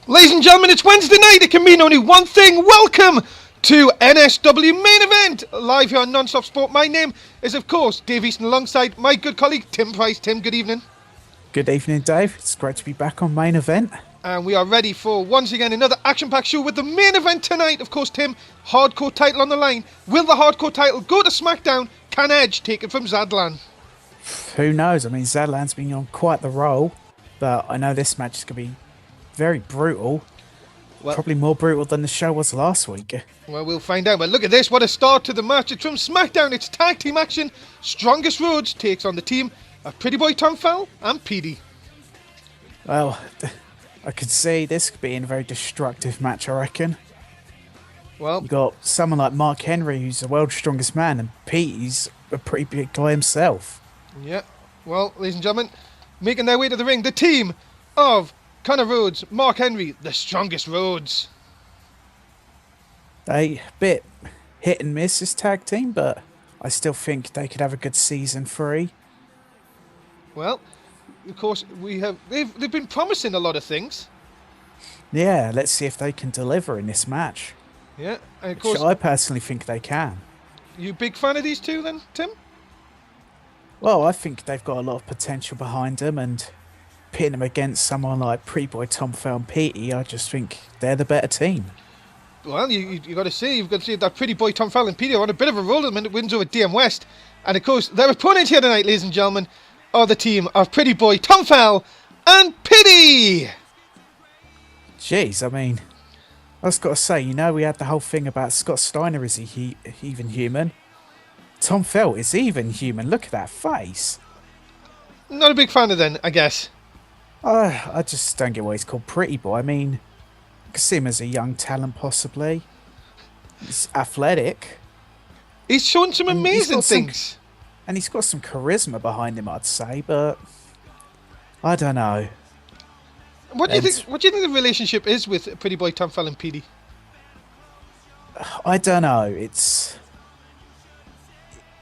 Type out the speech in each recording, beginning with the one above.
Ladies and gentlemen, it's Wednesday night. It can mean only one thing. Welcome to NSW Main Event, live here on Non-Stop Sport. My name is, of course, Dave Easton, alongside my good colleague, Tim Price. Tim, good evening. Good evening, Dave. It's great to be back on Main Event. And we are ready for, once again, another action-packed show with the main event tonight. Of course, Tim, hardcore title on the line. Will the hardcore title go to Smackdown? Can Edge take it from Zadlan? Who knows? I mean, Zadlan's been on quite the roll, but I know this match is going to be very brutal. Well, probably more brutal than the show was last week. Well, we'll find out. But look at this. What a start to the match. It's from Smackdown. It's tag team action. Strongest Rhodes takes on the team of Pretty Boy Tom Fell and PD. Well, I could see this being a very destructive match, I reckon. Well, you got someone like Mark Henry, who's the world's strongest man, and Pete's a pretty big guy himself. Yeah. Well, ladies and gentlemen, making their way to the ring, the team of Connor Rhodes, Mark Henry, the strongest Rhodes. They bit hit and miss this tag team, but I still think they could have a good season 3. Well, of course, they've been promising a lot of things. Yeah, let's see if they can deliver in this match. Yeah, and of course, I personally think they can. You a big fan of these two then, Tim? Well, I think they've got a lot of potential behind them, and pitting them against someone like Pretty Boy Tom Fell and Petey, I just think they're the better team. Well, you've got to see that Pretty Boy Tom Fell and Petey are on a bit of a roll at the minute, wins over DM West. And of course, their opponents here tonight, ladies and gentlemen, are the team of Pretty Boy Tom Fell and Petey. Jeez, I mean, I just got to say, we had the whole thing about Scott Steiner, is he even human? Tom Fell is even human. Look at that face. Not a big fan of them, I guess. I just don't get why he's called Pretty Boy. I mean, I can see him as a young talent, possibly. He's athletic. He's shown some amazing things. And he's got some charisma behind him, I'd say, but I don't know. What do you think the relationship is with Pretty Boy Tom Fell and Petey? I don't know. It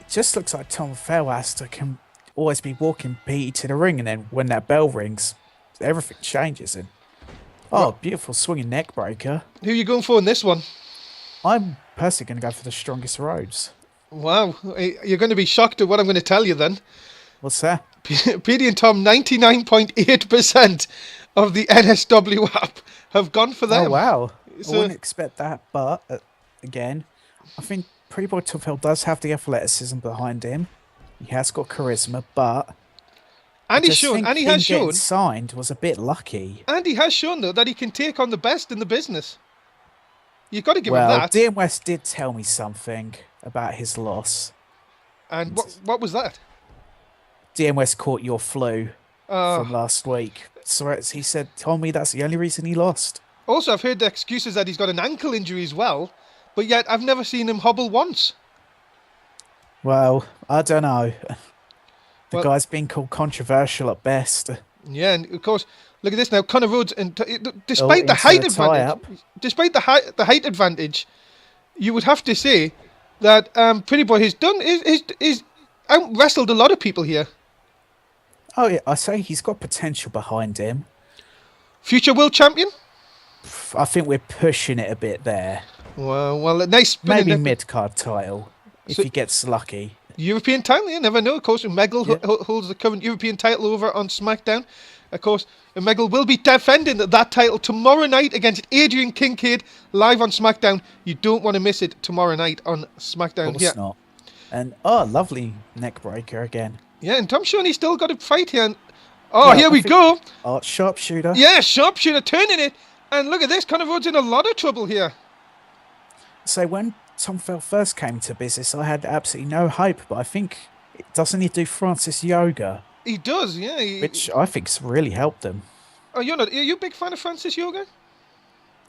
just looks like Tom Fell can always be walking Petey to the ring, and then when that bell rings, everything changes. And beautiful swinging neck breaker. Who are you going for in this one? I'm personally going to go for the strongest Rhodes. Wow, you're going to be shocked at what I'm going to tell you then. What's that? Petey and Tom, 99.8% of the NSW app have gone for them. Oh, wow. I wouldn't expect that, but again, I think Pretty Boy Tom Fell does have the athleticism behind him. He has got charisma, but he has shown signed was a bit lucky. And he has shown though that he can take on the best in the business. You've got to give him that. Well, DM West did tell me something about his loss. And what was that? DM West caught your flu from last week. So he told me that's the only reason he lost. Also, I've heard the excuses that he's got an ankle injury as well, but yet I've never seen him hobble once. Well, I don't know. The guy's been called controversial at best. Yeah, and of course, look at this now. Connor Rhodes, and despite the height advantage, you would have to say that Pretty Boy has out wrestled a lot of people here. Oh yeah, I say he's got potential behind him. Future world champion? I think we're pushing it a bit there. Well, a nice maybe mid-card title if he gets lucky. European title, you never know. Of course, Meggle holds the current European title over on SmackDown. Of course, Meggle will be defending that title tomorrow night against Adrian Kincaid live on SmackDown. You don't want to miss it tomorrow night on SmackDown. Of course not. And lovely neck breaker again. Yeah, and Tom's showing he's still got a fight here. And, here we go. Oh, sharpshooter. Yeah, sharpshooter turning it. And look at this. Connor Rhodes in a lot of trouble here. So when Tom Fell first came to business, I had absolutely no hope, but I think doesn't he do Francis Yoga? He does, yeah. Which I think's really helped them. Oh, are you a big fan of Francis Yoga?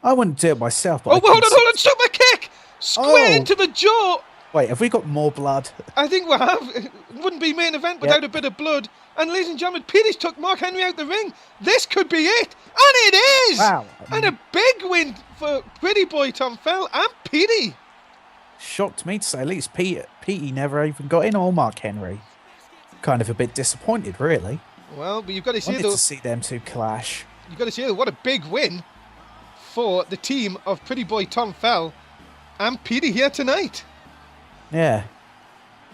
I wouldn't do it myself, but hold on, super kick! Square into the jaw! Wait, have we got more blood? I think we have. It wouldn't be main event without a bit of blood. And ladies and gentlemen, Petey's took Mark Henry out the ring. This could be it. And it is! Wow. And a big win for Pretty Boy Tom Fell and Petey. Shocked me to say at least. Petey never even got in, or Mark Henry. Kind of a bit disappointed, really. Well, but you've got to see to see them two clash. You've got to see what a big win. for the team of Pretty Boy Tom Fell and Petey here tonight. Yeah.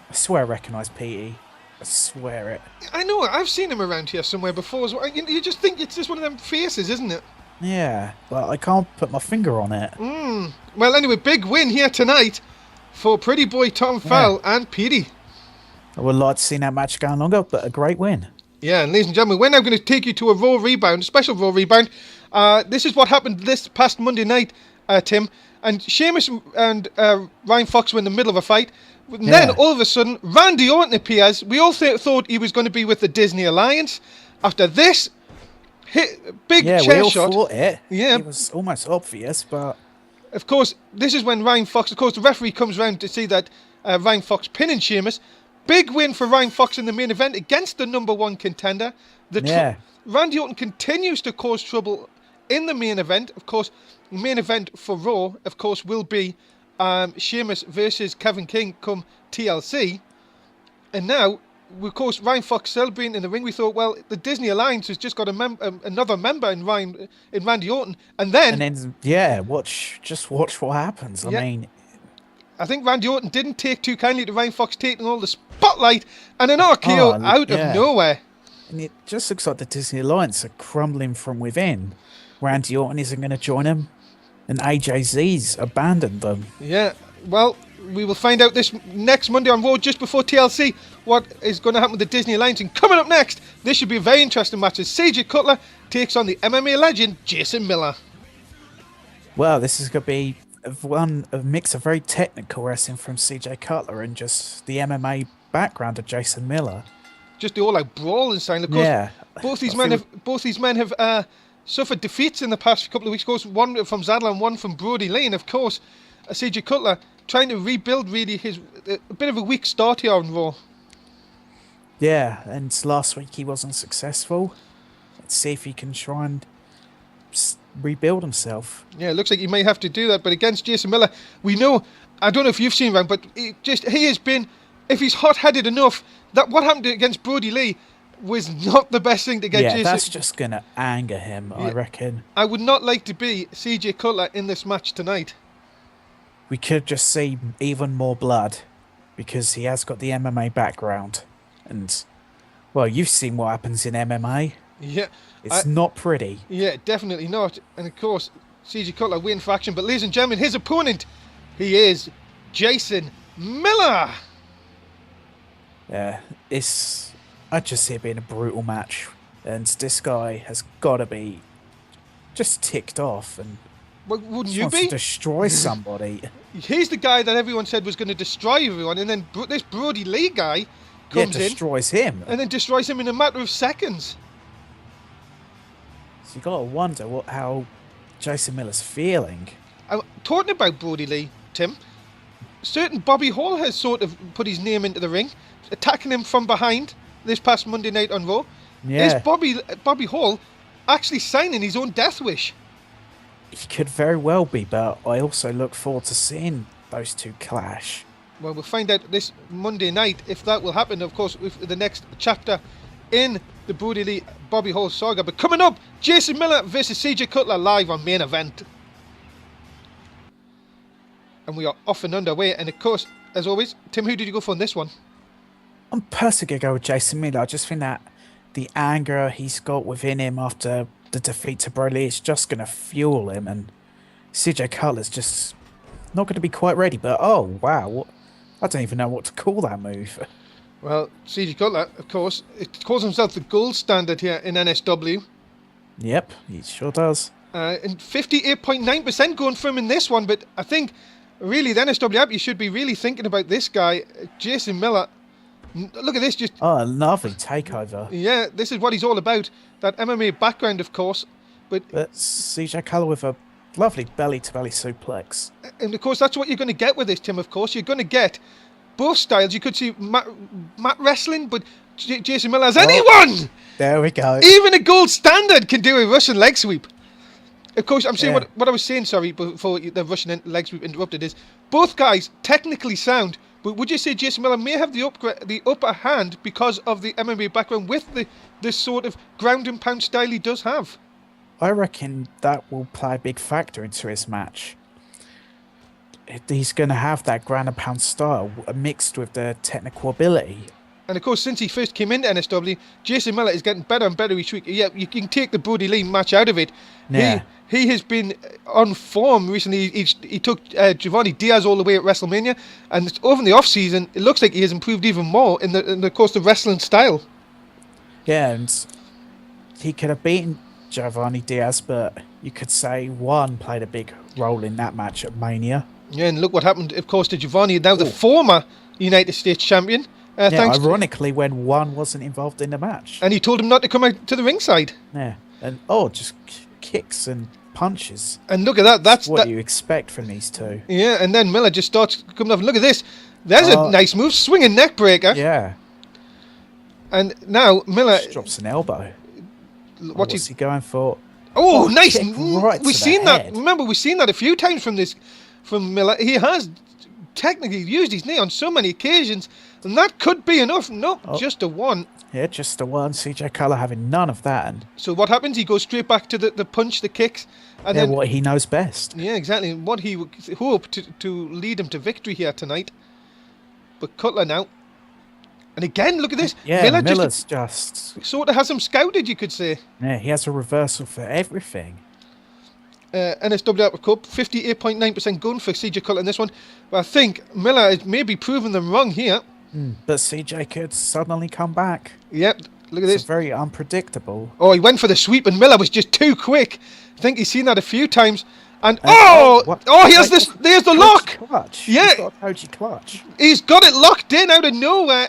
I swear I recognise Petey. I swear it. I know, I've seen him around here somewhere before as well. You just think it's just one of them faces, isn't it? Yeah, but I can't put my finger on it. Well, anyway, big win here tonight for Pretty Boy Tom Fell and Petey. I would like to see that match go longer, but a great win. Yeah, and ladies and gentlemen, we're now going to take you to a Raw rebound, a special Raw rebound. This is what happened this past Monday night, Tim. And Sheamus and Ryan Fox were in the middle of a fight. And then, all of a sudden, Randy Orton appears. We all thought he was going to be with the Disney Alliance. After this big chair we all shot. thought it. Yeah. It was almost obvious, but... Of course, this is when Ryan Fox... Of course, the referee comes round to see that Ryan Fox pinning Sheamus. Big win for Ryan Fox in the main event against the number one contender. Randy Orton continues to cause trouble in the main event. Of course, the main event for Raw, of course, will be Sheamus versus Kevin King come TLC. And now, of course, Ryan Fox celebrating in the ring. We thought, well, the Disney Alliance has just got another member in Randy Orton. And then watch what happens. I mean... I think Randy Orton didn't take too kindly to Ryan Fox taking all the spotlight and an RKO out of nowhere. And it just looks like the Disney Alliance are crumbling from within. Randy Orton isn't going to join them, and AJZ's abandoned them. Yeah, well, we will find out this next Monday on Raw just before TLC what is going to happen with the Disney Alliance. And coming up next, this should be a very interesting match as CJ Cutler takes on the MMA legend Jason Miller. Well, this is going to be a mix of very technical wrestling from CJ Cutler and just the MMA background of Jason Miller. Just the all-out brawling style. Of course, both these men have suffered defeats in the past couple of weeks. Of course, one from Zadlan, one from Brody Lee. And of course, CJ Cutler trying to rebuild really a bit of a weak start here on Raw. Yeah, and last week he wasn't successful. Let's see if he can try and rebuild himself. Yeah, it looks like he may have to do that. But against Jason Miller, we know, I don't know if you've seen him, but he has been, if he's hot-headed enough, that what happened against Brody Lee was not the best thing to get Jason. Yeah, that's just going to anger him, I reckon. I would not like to be CJ Cutler in this match tonight. We could just see even more blood because he has got the MMA background. And, well, you've seen what happens in MMA. Yeah. It's not pretty. Yeah, definitely not. And of course, CJ Cutler waiting for action. But ladies and gentlemen, his opponent, he is Jason Miller. Yeah, I just see it being a brutal match. And this guy has got to be just ticked off and wouldn't you wants be? To destroy somebody. He's the guy that everyone said was going to destroy everyone. And then this Brody Lee guy comes destroys him. And then destroys him in a matter of seconds. So you got to wonder how Jason Miller's feeling. Talking about Brody Lee, Tim, certain Bobby Hall has sort of put his name into the ring, attacking him from behind this past Monday night on Raw. Yeah. Is Bobby Hall actually signing his own death wish? He could very well be, but I also look forward to seeing those two clash. Well, we'll find out this Monday night if that will happen, of course, with the next chapter in the Brody Lee Bobby Hall saga. But coming up, Jason Miller versus CJ Cutler live on Main Event. And we are off and underway. And of course, as always, Tim, who did you go for in this one? I'm personally going to go with Jason Miller. I just think that the anger he's got within him after the defeat to Brody Lee is just going to fuel him. And CJ Cutler's just not going to be quite ready. But, oh, wow. I don't even know what to call that move. Well, CJ Cutler, of course, it calls himself the gold standard here in NSW. Yep, he sure does. And 58.9% going for him in this one. But I think, really, the NSW app, you should be really thinking about this guy, Jason Miller. Look at this. Oh, lovely takeover. Yeah, this is what he's all about. That MMA background, of course. But CJ Cutler with a lovely belly-to-belly suplex. And, of course, that's what you're going to get with this, Tim, of course. You're going to get both styles. You could see Matt wrestling, but Jason Miller as anyone! There we go. Even a gold standard can do a Russian leg sweep. Of course, I'm saying what I was saying, sorry, before the Russian leg sweep interrupted is, both guys technically sound, but would you say Jason Miller may have the upper hand because of the MMA background with this sort of ground and pound style he does have? I reckon that will play a big factor into his match. He's going to have that ground and pound style mixed with the technical ability. And of course, since he first came into NSW, Jason Miller is getting better and better each week. Yeah, you can take the Brody Lee match out of it. Yeah. He has been on form recently. He took Giovanni Diaz all the way at WrestleMania, and over in the off season, it looks like he has improved even more in the course of wrestling style. Yeah, and he could have beaten Giovanni Diaz, but you could say One played a big role in that match at Mania. Yeah, and look what happened, of course, to Giovanni, now the former United States champion. Ironically, when One wasn't involved in the match. And he told him not to come out to the ringside. Yeah, and just kicks and punches. And look at that. That's what you expect from these two. Yeah, and then Miller just starts coming off. And look at this. There's a nice move. Swinging neck breaker. Yeah. And now Miller... Just drops an elbow. What's he going for? Oh, nice. We've seen that. Remember, we've seen that a few times from Miller. He has technically used his knee on so many occasions, and that could be enough. Nope, just a one. Yeah, just a one. CJ Cutler having none of that. And so what happens? He goes straight back to the punch, the kicks. And then what he knows best. Yeah, exactly. What he would hope to lead him to victory here tonight. But Cutler now. And again, look at this. Yeah, Miller's just sort of has him scouted, you could say. Yeah, he has a reversal for everything. NSW Upper Cup, 58.9% gun for CJ Cutler in this one. But I think Miller is maybe proving them wrong here. But CJ could suddenly come back. Yep, look at this. It's very unpredictable. Oh, he went for the sweep and Miller was just too quick. I think he's seen that a few times. And here's this. There's the lock. Clutch. Yeah, he's got a Koji clutch. He's got it locked in out of nowhere.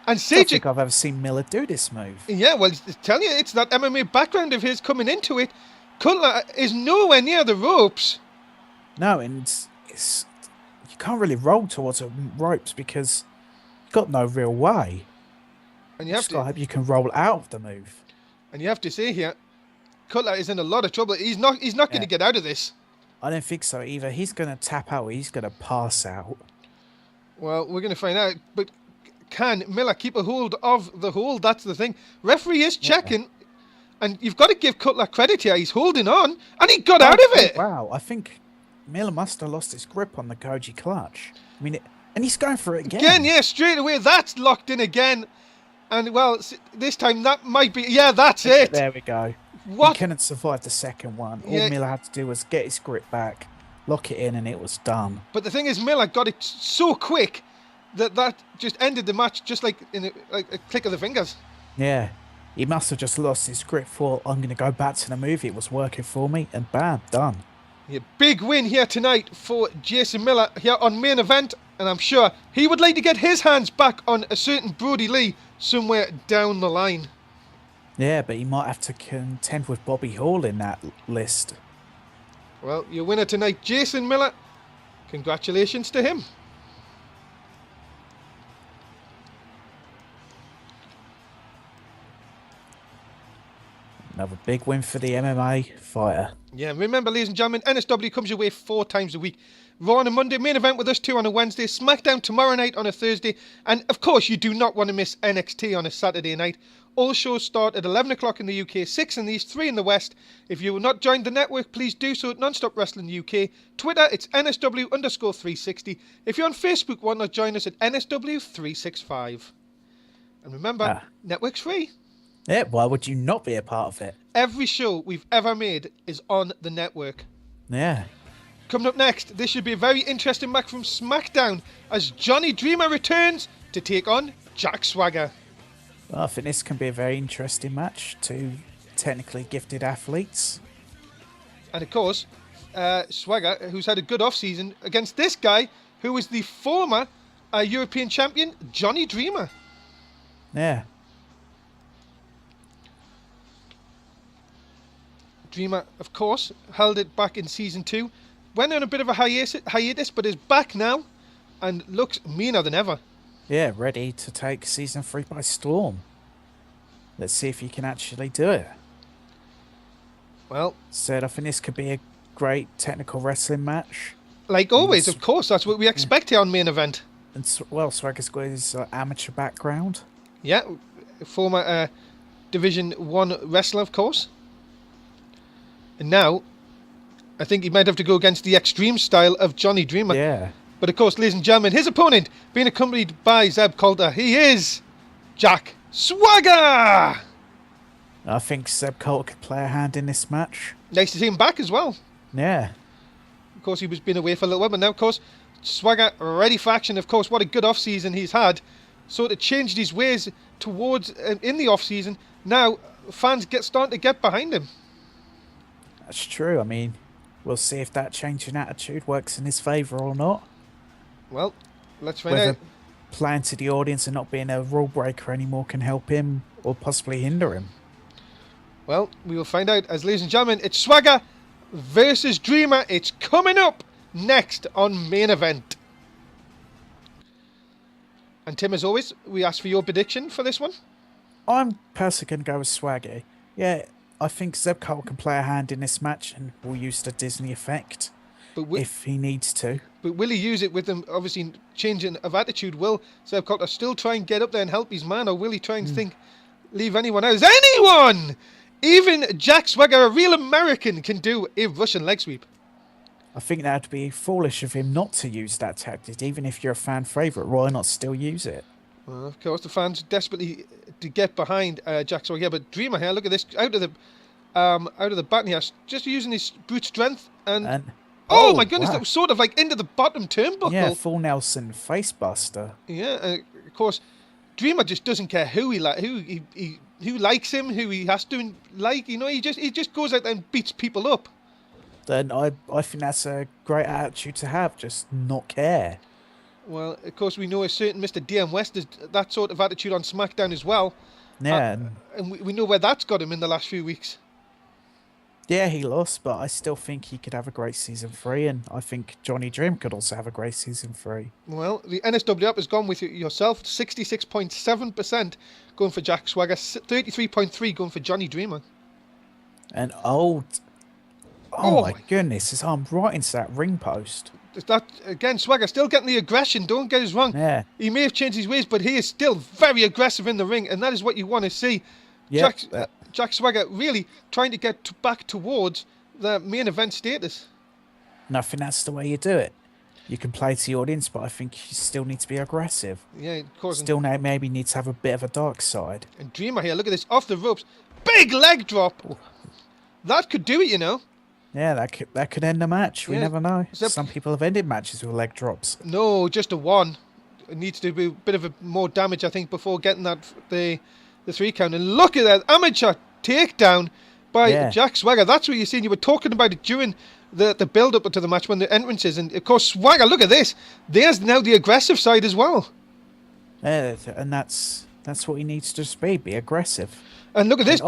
And CJ, I don't think I've ever seen Miller do this move. Yeah, well, I tell you, it's that MMA background of his coming into it. Cutler is nowhere near the ropes. No, and you can't really roll towards the ropes because you've got no real way. And you have to hope you can roll out of the move. And you have to say here, Cutler is in a lot of trouble. He's not going to get out of this. I don't think so either. He's going to tap out or he's going to pass out. Well, we're going to find out. But can Miller keep a hold of the hold? That's the thing. Referee is checking. And you've got to give Cutler credit here. He's holding on. And he got out of it. Wow. I think Miller must have lost his grip on the Koji clutch. I mean, and he's going for it again. Again, yeah, straight away. That's locked in again. And, well, this time that might be... Yeah, that's it. There we go. What? He couldn't survive the second one. All Miller had to do was get his grip back, lock it in, and it was done. But the thing is, Miller got it so quick that just ended the match just like in a click of the fingers. Yeah. He must have just lost his grip for, I'm going to go back to the movie. It was working for me. And bam, done. Yeah, big win here tonight for Jason Miller here on Main Event. And I'm sure he would like to get his hands back on a certain Brody Lee somewhere down the line. Yeah, but he might have to contend with Bobby Hall in that list. Well, your winner tonight, Jason Miller. Congratulations to him. Another big win for the MMA fighter. Yeah, remember, ladies and gentlemen, NSW comes your way 4 times a week. Raw on a Monday, Main Event with us 2 on a Wednesday, Smackdown tomorrow night on a Thursday, and of course you do not want to miss NXT on a Saturday night. All shows start at 11 o'clock in the UK, 6 in the East, 3 in the West. If you have not joined the network, please do so at Nonstop Wrestling UK. Twitter, it's NSW_360. If you're on Facebook, why not join us at NSW365? And remember, network's free. Yeah, why would you not be a part of it? Every show we've ever made is on the network. Yeah. Coming up next, this should be a very interesting match from SmackDown as Johnny Dreamer returns to take on Jack Swagger. Well, I think this can be a very interesting match. 2 technically gifted athletes. And of course, Swagger, who's had a good off-season, against this guy who is the former European champion, Johnny Dreamer. Yeah. Dreamer, of course, held it back in Season 2. Went on a bit of a hiatus, but is back now and looks meaner than ever. Yeah, ready to take Season 3 by storm. Let's see if you can actually do it. Well, I think this could be a great technical wrestling match. Like always, of course, that's what we expect here on Main Event. And, well, Swagger's got his amateur background. Yeah, former Division 1 wrestler, of course. And now, I think he might have to go against the extreme style of Johnny Dreamer. Yeah. But of course, ladies and gentlemen, his opponent, being accompanied by Zeb Coulter, he is Jack Swagger! I think Zeb Coulter could play a hand in this match. Nice to see him back as well. Yeah. Of course, he was been away for a little while, but now, of course, Swagger ready for action. Of course, what a good off-season he's had. Sort of changed his ways towards in the off-season. Now, fans starting to get behind him. That's true. I mean, we'll see if that change in attitude works in his favour or not. Well, let's find out. Playing to the audience and not being a rule breaker anymore can help him or possibly hinder him. Well, we will find out as, ladies and gentlemen, it's Swagger versus Dreamer. It's coming up next on Main Event. And Tim, as always, we ask for your prediction for this one. I'm personally going to go with Swaggy. Yeah, I think Zeb Coulter can play a hand in this match and will use the Disney effect if he needs to. But will he use it with them obviously changing of attitude? Will Zeb Coulter still try and get up there and help his man, or will he try and leave anyone out? Anyone! Even Jack Swagger, a real American, can do a Russian leg sweep. I think that would be foolish of him not to use that tactic. Even if you're a fan favourite, why not still use it? Well, of course, the fans desperately to get behind Jack Swagger. Yeah, but Dreamer here, look at this, out of the back here, just using his brute strength and oh my goodness, that was sort of like into the bottom turnbuckle. Yeah, full Nelson facebuster. Yeah, of course, Dreamer just doesn't care who who likes him, who he has to like. You know, he just goes out there and beats people up. Then I think that's a great attitude to have, just not care. Well, of course, we know a certain Mr. DM West has that sort of attitude on SmackDown as well. Yeah. And we know where that's got him in the last few weeks. Yeah, he lost, but I still think he could have a great season 3, and I think Johnny Dream could also have a great season 3. Well, the NSW up has gone with yourself, 66.7% going for Jack Swagger, 33.3% going for Johnny Dreamer. And oh my goodness, his arm right into that ring post. That again, Swagger still getting the aggression. Don't get us wrong. Yeah. He may have changed his ways, but he is still very aggressive in the ring, and that is what you want to see. Yeah. Jack Swagger really trying to get back towards the main event status. And I think that's the way you do it. You can play to the audience, but I think you still need to be aggressive. Yeah, of course. Still maybe need to have a bit of a dark side. And Dreamer here, look at this, off the ropes, big leg drop. Ooh. That could do it, you know. Yeah, that could end a match. We never know. Some people have ended matches with leg drops. No, just a one. It needs to be a bit of more damage, I think, before getting the 3 count. And look at that amateur takedown by Jack Swagger. That's what you're seeing. You were talking about it during the build-up to the match when the entrances. And, of course, Swagger, look at this. There's now the aggressive side as well. Yeah, and that's what he needs to just be aggressive. And look at this.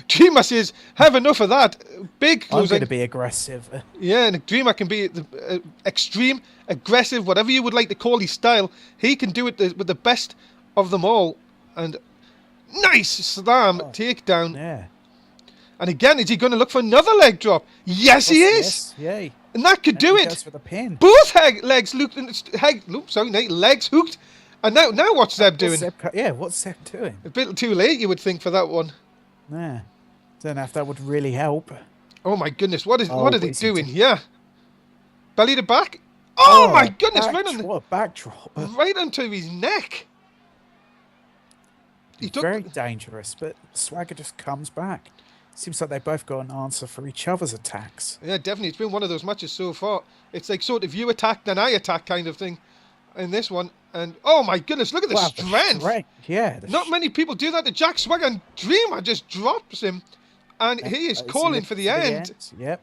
Dreamer says, have enough of that. Big close. I'm going to be aggressive. Yeah, and Dreamer can be extreme, aggressive, whatever you would like to call his style. He can do it with the best of them all. And nice slam takedown. Yeah. And again, is he going to look for another leg drop? Yes, he is. Yes, and that could do it. Goes for the pin. Both legs hooked. And now what's Zeb doing? What's Zeb doing? A bit too late, you would think, for that one. Yeah. Don't know if that would really help. Oh my goodness, what are they doing? Yeah. Belly to back. Oh my goodness, what a backdrop. Right onto his neck. Very dangerous, but Swagger just comes back. Seems like they both got an answer for each other's attacks. Yeah, definitely. It's been one of those matches so far. It's like sort of you attack, then I attack kind of thing in this one. And oh my goodness, look at the strength. Yeah. Not many people do that to Jack Swagger, and Dreamer just drops him. And he is calling for the end. Yep.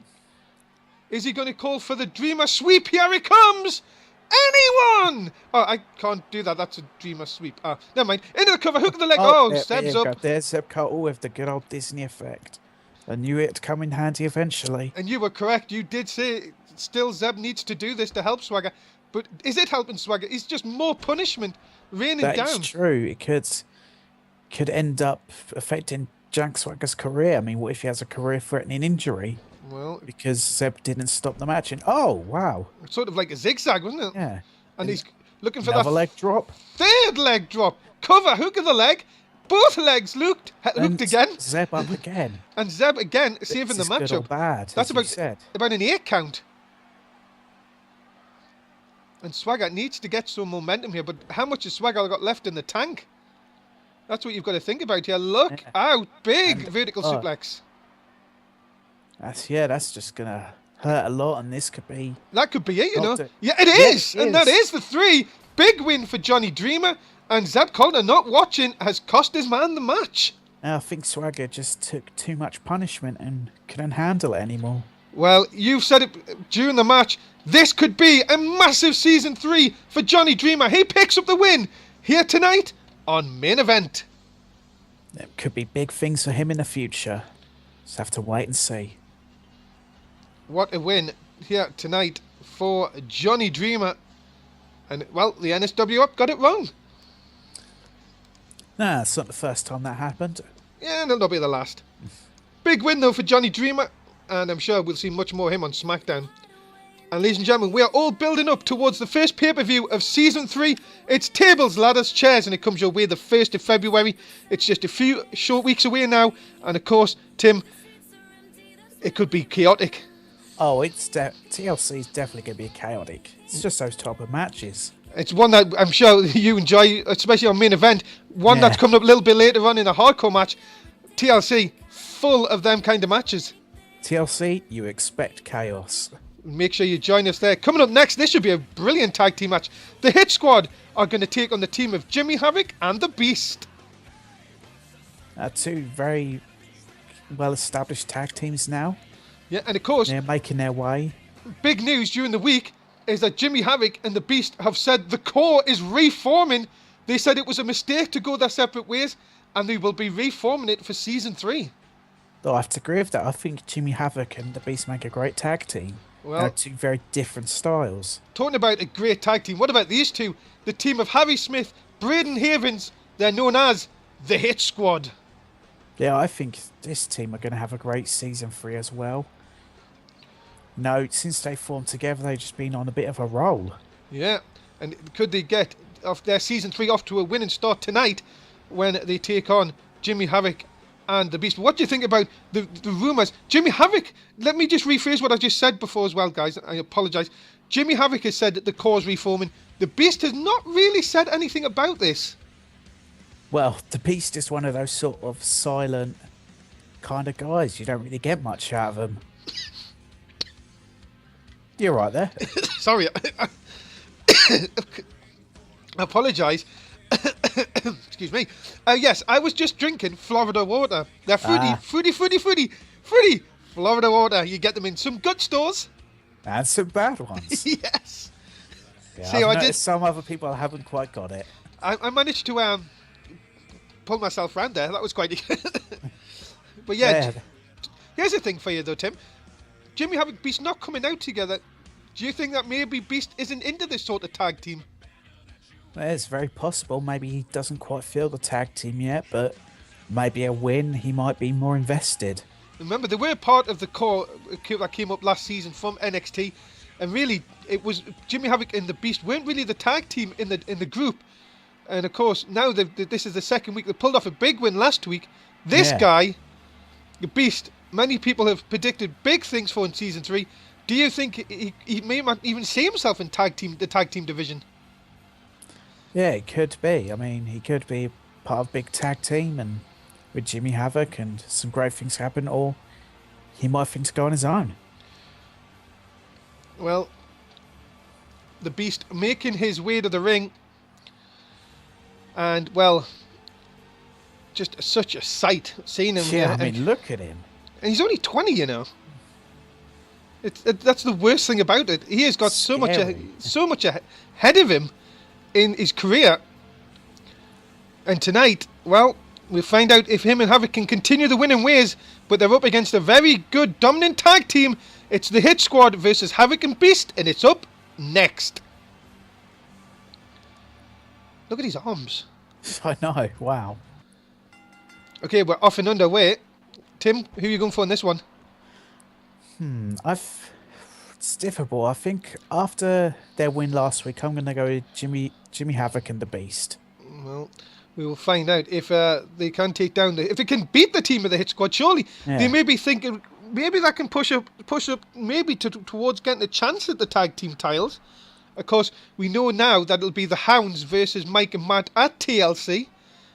Is he going to call for the Dreamer sweep? Here it comes! Anyone! Oh, I can't do that. That's a Dreamer sweep. Never mind. Into the cover, hook of the leg. Zeb's up. There's Zeb Coulter with the good old Disney effect. I knew it'd come in handy eventually. And you were correct. You did say still Zeb needs to do this to help Swagger. But is it helping Swagger? It's just more punishment raining down. That's true. It could end up affecting Jack Swagger's career. I mean, what if he has a career-threatening injury? Well, because Zeb didn't stop the match. And oh wow, it's sort of like a zigzag, wasn't it? Yeah. And he's looking for another leg drop. 3rd leg drop. Cover, hook of the leg. Both legs looked And again. Zeb up again. And Zeb again saving the This is good or matchup. bad, That's as you said. about an 8 count. And Swagger needs to get some momentum here, but how much has Swagger got left in the tank? That's what you've got to think about here. Look out. Big vertical suplex. That's just going to hurt a lot, and this could be... That could be it, you know. Yeah, It is. is. And that is the 3. Big win for Johnny Dreamer. And Zeb Coulter not watching has cost his man the match. I think Swagger just took too much punishment and couldn't handle it anymore. Well, you've said it during the match. This could be a massive Season 3 for Johnny Dreamer. He picks up the win here tonight on Main Event. There could be big things for him in the future. Just have to wait and see. What a win here tonight for Johnny Dreamer. And, well, the NSW up got it wrong. Nah, it's not the first time that happened. Yeah, that'll not be the last. Big win, though, for Johnny Dreamer. And I'm sure we'll see much more of him on SmackDown. And ladies and gentlemen, we are all building up towards the first pay-per-view of Season 3. It's tables, ladders, chairs, and it comes your way the 1st of February. It's just a few short weeks away now. And of course, Tim, it could be chaotic. Oh, TLC is definitely going to be chaotic. It's just those type of matches. It's one that I'm sure you enjoy, especially on Main Event. One that's coming up a little bit later on in a hardcore match. TLC, full of them kind of matches. TLC, you expect chaos. Make sure you join us there. Coming up next, this should be a brilliant tag team match. The Hit Squad are going to take on the team of Jimmy Havoc and the Beast. 2 very well-established tag teams now. Yeah, and of course, they're making their way. Big news during the week is that Jimmy Havoc and the Beast have said the core is reforming. They said it was a mistake to go their separate ways, and they will be reforming it for Season 3. Though I have to agree with that. I think Jimmy Havoc and the Beast make a great tag team. Well, they're 2 very different styles. Talking about a great tag team, what about these 2? The team of Harry Smith, Braden Havens. They're known as the Hit Squad. Yeah, I think this team are going to have a great Season 3 as well. No, since they formed together, they've just been on a bit of a roll. Yeah, and could they get off their Season 3 off to a winning start tonight when they take on Jimmy Havoc and the Beast? What do you think about the rumours? Jimmy Havoc, let me just rephrase what I just said before as well, guys. I apologise. Jimmy Havoc has said that the core is reforming. The Beast has not really said anything about this. Well, the Beast is one of those sort of silent kind of guys. You don't really get much out of them. You're right there. Sorry. I apologise. Excuse me. Yes, I was just drinking Florida water. They're fruity Florida water. You get them in some good stores. And some bad ones. Yes. Yeah, see, I did. Some other people haven't quite got it. I managed to pull myself round there. That was quite... But yeah, here's the thing for you though, Tim. Jimmy Havoc Beast not coming out together. Do you think that maybe Beast isn't into this sort of tag team? Well, it's very possible. Maybe he doesn't quite feel the tag team yet, but maybe a win, he might be more invested. Remember, they were part of the core that came up last season from NXT, and really, it was Jimmy Havoc and the Beast weren't really the tag team in the group. And of course, now this is the second week. They pulled off a big win last week. This guy, the Beast, many people have predicted big things for in Season 3. Do you think he may not even see himself in the tag team division? Yeah, it could be. I mean, he could be part of a big tag team and with Jimmy Havoc and some great things happen, or he might think to go on his own. Well, the Beast making his way to the ring. And, well, just such a sight seeing him. Yeah, I mean, look at him. And he's only 20, you know. That's the worst thing about it. He has got so much ahead of him in his career. And tonight, well, we'll find out if him and Havoc can continue the winning ways. But they're up against a very good dominant tag team. It's the Hit Squad versus Havoc and Beast, and it's up next. Look at his arms. I know, wow. Okay, we're off and underway. Tim, who are you going for in this one? It's difficult. I think after their win last week, I'm going to go with Jimmy Havoc and the Beast. Well, We will find out if they can take down if they can beat the team of the Hit Squad. Surely they may be thinking maybe that can push up maybe towards getting a chance at the tag team titles. Of course, we know now that it'll be the Hounds versus Mike and Matt at TLC.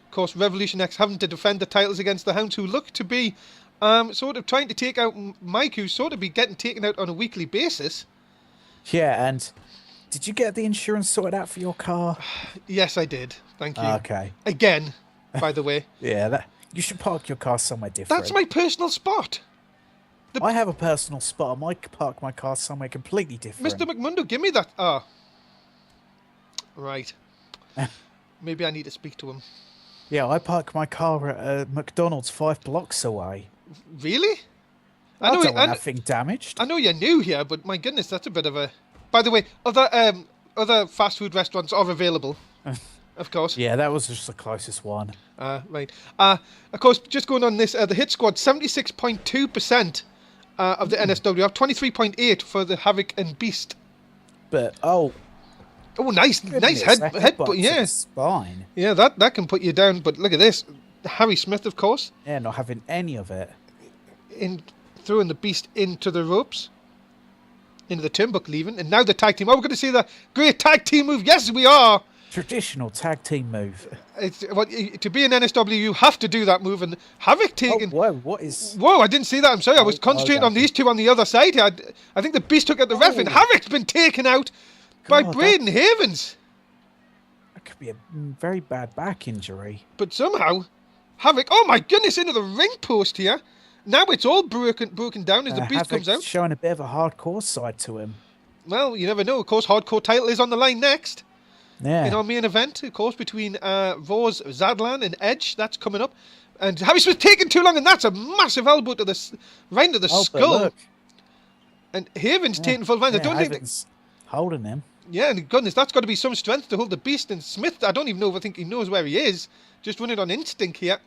Of course, Revolution X having to defend the titles against the Hounds, who look to be sort of trying to take out Mike, who's sort of be getting taken out on a weekly basis. Yeah, and did you get the insurance sorted out for your car? Yes, I did. Thank you. Okay. Again, by the way. Yeah, you should park your car somewhere different. That's my personal spot. I have a personal spot. I might park my car somewhere completely different. Mr. McMundo, give me that. Ah. Right. Maybe I need to speak to him. Yeah, I park my car at McDonald's 5 blocks away. Really? I don't want that thing damaged. I know you're new here, but my goodness, that's a bit of a... By the way, other fast food restaurants are available, of course. Yeah, that was just the closest one. Right. Of course, just going on this, the Hit Squad, 76.2% of the NSW, 23.8% for the Havoc and Beast. But, nice headbutt, yeah. Spine. Yeah, that can put you down, but look at this. Harry Smith, of course. Yeah, not having any of it. Throwing the Beast into the ropes. Into the turnbuckle even. And now the tag team. Oh, we're going to see the great tag team move. Yes, we are. Traditional tag team move. To be an NSW, you have to do that move. And Havoc taking... whoa, what is... Whoa, I didn't see that. I'm sorry. I was concentrating on these two on the other side here. I think the Beast took out the ref, and Havoc's been taken out by Braden Havens. That could be a very bad back injury. But somehow, Havoc... Oh, my goodness, into the ring post here. Now it's all broken down as the Beast Havoc's comes out. Showing a bit of a hardcore side to him. Well, you never know. Of course, hardcore title is on the line next. Yeah. In our main event, of course, between Raw's Zadlan and Edge. That's coming up. And Harry Smith taking too long, and that's a massive elbow to the right to the skull. Look. And Havens taking full advantage. Yeah, Havens holding him. Yeah, and goodness, that's got to be some strength to hold the Beast. And Smith, I don't even know if I think he knows where he is. Just running on instinct here.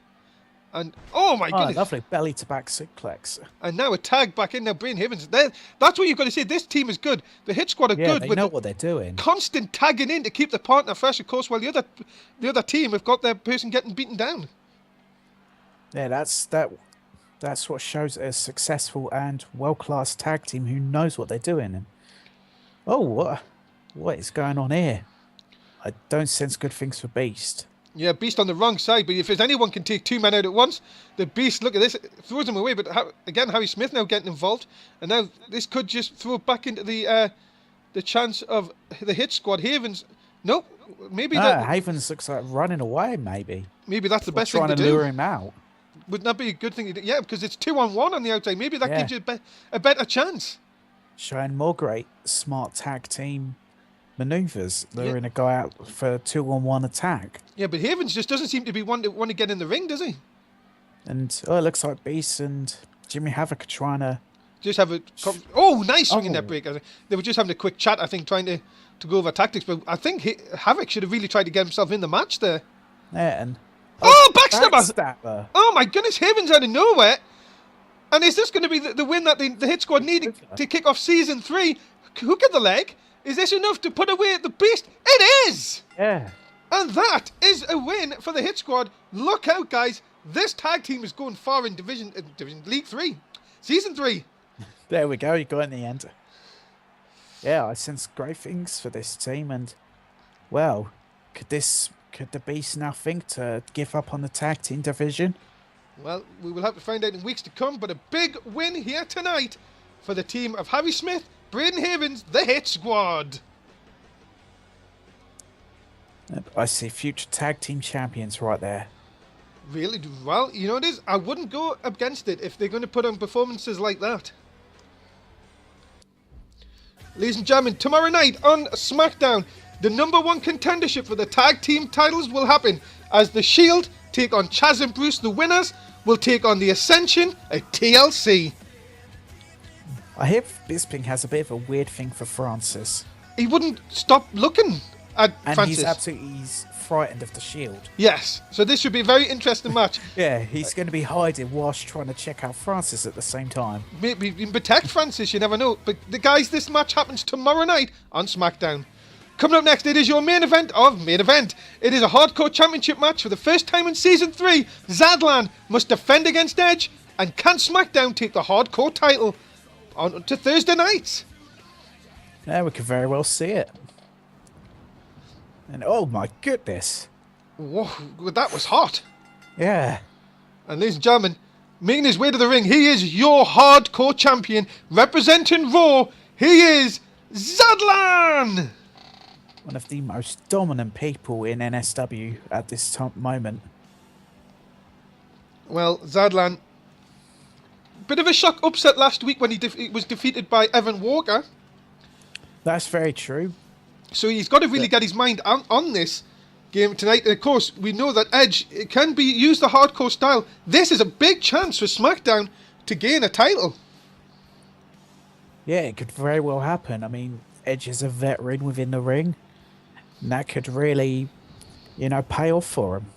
And oh my goodness! Lovely belly to back suplex. And now a tag back in now, Brain Havens. That's what you've got to say. This team is good. The Hit Squad are good. They know what they're doing. Constant tagging in to keep the partner fresh, of course, while the other team have got their person getting beaten down. Yeah, that's what shows a successful and well-class tag team who knows what they're doing. And what is going on here? I don't sense good things for Beast. Yeah, Beast on the wrong side, but if there's anyone can take two men out at once, the Beast, look at this, throws him away, but again, Harry Smith now getting involved, and now this could just throw back into the chance of the Hit Squad. Havens, nope, maybe Havens looks like running away, maybe. Maybe that's the best thing to do. Trying to lure him out. Wouldn't that be a good thing to do? Yeah, because it's 2-on-1 on the outside, maybe that gives you a better chance. Showing more great, smart tag team maneuvers, luring a guy out for a 2-on-1 attack. Yeah, but Havens just doesn't seem to be one to get in the ring, does he? And it looks like Beast and Jimmy Havoc are trying to just have a nice swinging that break. They were just having a quick chat, I think, trying to go over tactics. But I think Havoc should have really tried to get himself in the match there. Yeah, and backstabber! Oh my goodness, Havens out of nowhere. And is this going to be the win that the Hit Squad needed to kick off season 3? Hook at the leg. Is this enough to put away the Beast? It is! Yeah. And that is a win for the Hit Squad. Look out, guys. This tag team is going far in Division League 3. Season 3. There we go. You got it in the end. Yeah, I sense great things for this team. And, well, could the Beast now think to give up on the tag team division? Well, we will have to find out in weeks to come. But a big win here tonight for the team of Harry Smith, Braden Havens, the Hit Squad. I see future tag team champions right there. Really? Well, you know what it is? I wouldn't go against it if they're going to put on performances like that. Ladies and gentlemen, tomorrow night on Smackdown, the #1 contendership for the tag team titles will happen as the Shield take on Chaz and Bruce. The winners will take on the Ascension at TLC. I hear Bisping has a bit of a weird thing for Francis. He wouldn't stop looking at Francis. And he's frightened of the Shield. Yes, so this should be a very interesting match. Yeah, he's going to be hiding whilst trying to check out Francis at the same time. Maybe even protect Francis, you never know. But the guys, this match happens tomorrow night on Smackdown. Coming up next, it is your main event of main event. It is a hardcore championship match for the first time in season 3. Zadlan must defend against Edge, and can SmackDown take the hardcore title on to Thursday night? Yeah, we could very well see it. And oh my goodness. Whoa, that was hot. Yeah. And ladies and gentlemen, making his way to the ring, he is your hardcore champion, representing Raw. He is Zadlan! One of the most dominant people in NSW at this moment. Well, Zadlan, bit of a shock upset last week when he was defeated by Evan Walker. That's very true. So he's got to really get his mind on this game tonight. And of course, we know that Edge can be used the hardcore style. This is a big chance for SmackDown to gain a title. Yeah, it could very well happen. I mean, Edge is a veteran within the ring. And that could really, pay off for him.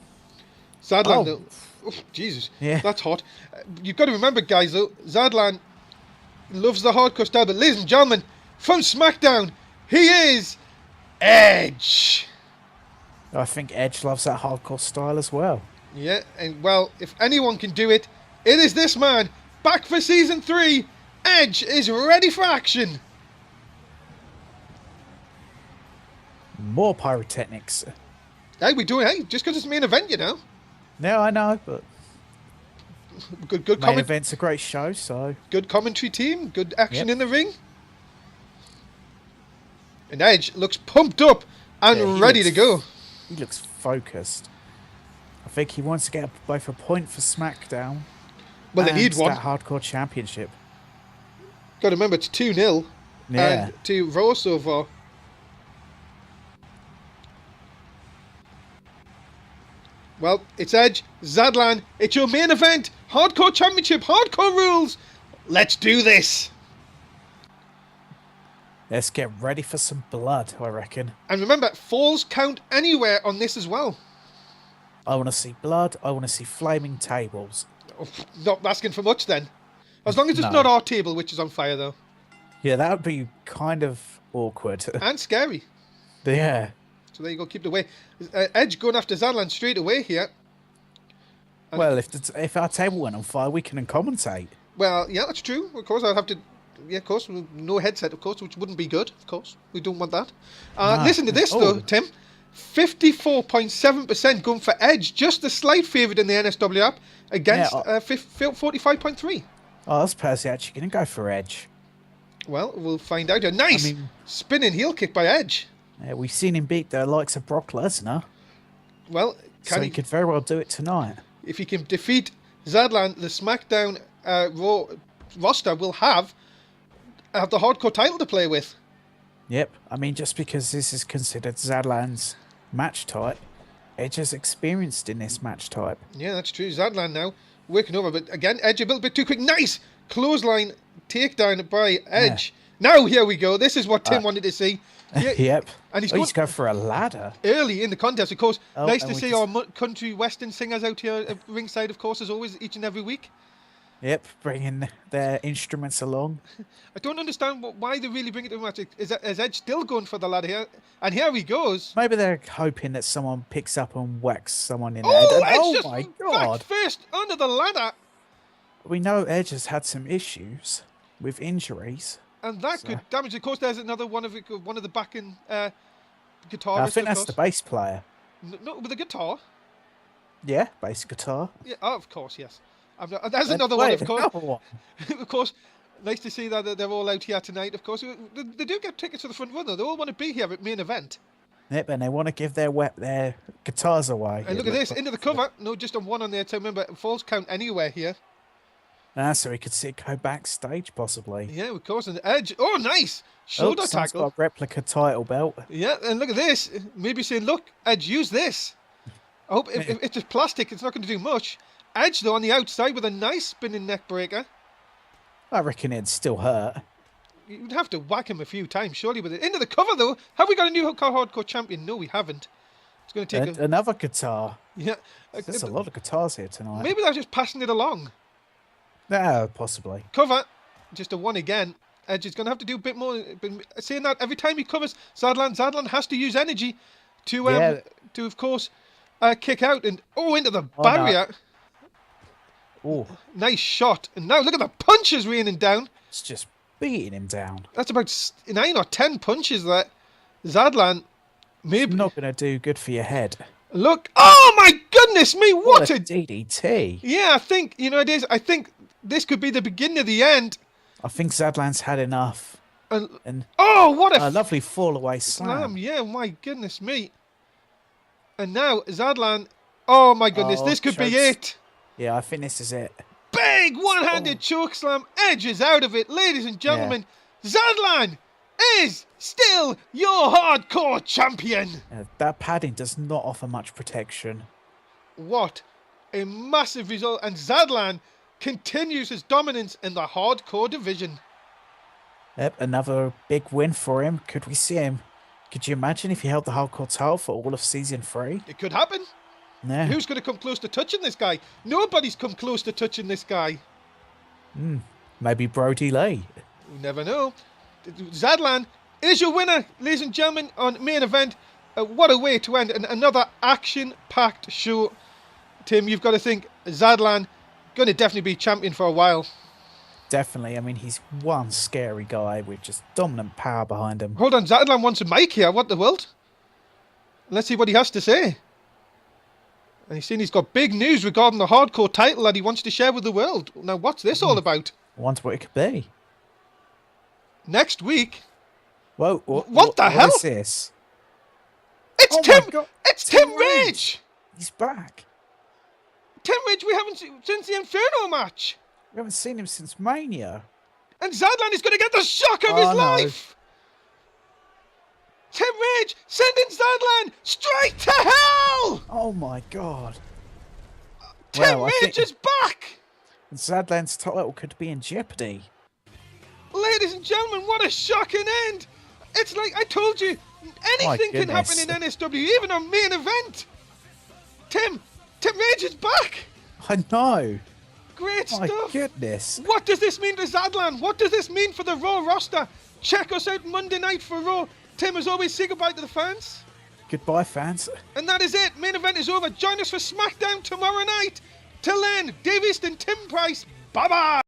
Zadlan, though, oh, Jesus, yeah. That's hot. You've got to remember, guys, though, Zadlan loves the hardcore style. But ladies and gentlemen, from SmackDown, he is Edge. I think Edge loves that hardcore style as well. Yeah, and well, if anyone can do it, it is this man. Back for season 3. Edge is ready for action. More pyrotechnics. Hey, we doing? Hey, just because it's main event, No, I know, but good main event's a great show, so good commentary team, good action in the ring, and Edge looks pumped up and ready to go. He looks focused. I think he wants to get both a point for SmackDown. Well, they need one. That hardcore championship. Got to remember, it's 2-0 and to Raw so far. Well, it's Edge, Zadlan, it's your main event, hardcore championship, hardcore rules. Let's do this. Let's get ready for some blood, I reckon. And remember, falls count anywhere on this as well. I want to see blood, I want to see flaming tables. Oh, not asking for much then. As long as it's not our table, which is on fire though. Yeah, that would be kind of awkward. And scary. Yeah. So there you go, keep it away. Edge going after Zadlan straight away here. And well, if our table went on fire, we can commentate. Well, yeah, that's true. Of course, I'll have to... Yeah, of course, no headset, of course, which wouldn't be good, of course. We don't want that. Listen to this, though, Tim. 54.7% going for Edge. Just a slight favourite in the NSW app against 45.3%. Oh, that's Percy actually going to go for Edge. Well, we'll find out. A nice spinning heel kick by Edge. Yeah, we've seen him beat the likes of Brock Lesnar. Well, he could very well do it tonight. If he can defeat Zadlan, the SmackDown Raw roster will have the hardcore title to play with. Yep. I mean, just because this is considered Zadlan's match type, Edge is experienced in this match type. Yeah, that's true. Zadlan now working over, but again, Edge a little bit too quick. Nice clothesline takedown by Edge. Yeah. Now, here we go. This is what Tim wanted to see. Yeah. Yep. And he's going for a ladder. Early in the contest, of course. Nice to see our country western singers out here at ringside, of course, as always, each and every week. Yep, bringing their instruments along. I don't understand why they really bring it to the match. Is Edge still going for the ladder here? And here he goes. Maybe they're hoping that someone picks up and whacks someone in the head. And, Edge my God. First under the ladder. We know Edge has had some issues with injuries. And that could damage. Of course, there's another one of the backing guitarists. I think that's the bass player. No, with the guitar. Yeah, bass guitar. Yeah, of course, yes. There's another one, of course. Of course, nice to see that they're all out here tonight. Of course, they do get tickets to the front row, though. They all want to be here at main event. Yep, and they want to give their guitars away. And look at this, into the cover. No, just on one on there. So remember, falls count anywhere here. So we could see it go backstage, possibly. Yeah, of course. And Edge. Oh, nice. Shoulder tackle. Got a replica title belt. Yeah, and look at this. Maybe saying, look, Edge, use this. I hope if it's just plastic, it's not going to do much. Edge, though, on the outside with a nice spinning neck breaker. I reckon it'd still hurt. You'd have to whack him a few times, surely, with it. Into the cover, though. Have we got a new hardcore champion? No, we haven't. It's going to take another guitar. Yeah. There's a lot of guitars here tonight. Maybe they're just passing it along. No, possibly. Cover. Just a one again. Edge is going to have to do a bit more. Been saying that every time he covers Zadlan, Zadlan has to use energy to of course, kick out and into the barrier. Oh, nice shot. And now look at the punches raining down. It's just beating him down. That's about 9 or 10 punches that Zadlan maybe It's not going to do good for your head. Look! Oh my goodness me! What a DDT! Yeah, I think it is. I think this could be the beginning of the end. I think Zadlan's had enough. And oh, what a lovely fall away slam! Yeah, my goodness me! And now Zadlan. Oh my goodness, this could be it. Yeah, I think this is it. Big one-handed choke slam. Edge is out of it, ladies and gentlemen. Zadlan is still your hardcore champion. That padding does not offer much protection. What a massive result, and Zadlan continues his dominance in the hardcore division. Yep, another big win for him. Could we see him? Could you imagine if he held the hardcore title for all of season 3? It could happen. Yeah. Who's going to come close to touching this guy? Nobody's come close to touching this guy. Maybe Brody Lee. You never know. Zadlan is your winner, ladies and gentlemen, on main event. What a way to end another action-packed show. Tim, you've got to think Zadlan going to definitely be champion for a while. Definitely. I mean, he's one scary guy with just dominant power behind him. Hold on, Zadlan wants a mic here. What the world? Let's see what he has to say. And he's got big news regarding the hardcore title that he wants to share with the world. Now, what's this all about? I wonder what it could be. Next week. Whoa! What the hell? What is this? It's Tim! It's Tim Rage! He's back. Tim Rage, we haven't seen since the Inferno match. We haven't seen him since Mania. And Zadlan is going to get the shock of his life. Tim Rage sending Zadlan straight to hell! Oh my god. Tim Rage is back! Zadlan's title could be in jeopardy. Ladies and gentlemen, what a shocking end! It's like I told you, anything can happen in NSW, even on main event. Tim Rage is back! I know. Great stuff. My goodness. What does this mean to Zadlan? What does this mean for the Raw roster? Check us out Monday night for Raw. Tim, as always, say goodbye to the fans. Goodbye, fans. And that is it. Main event is over. Join us for Smackdown tomorrow night. Till then, Easton and Tim Price. Bye-bye.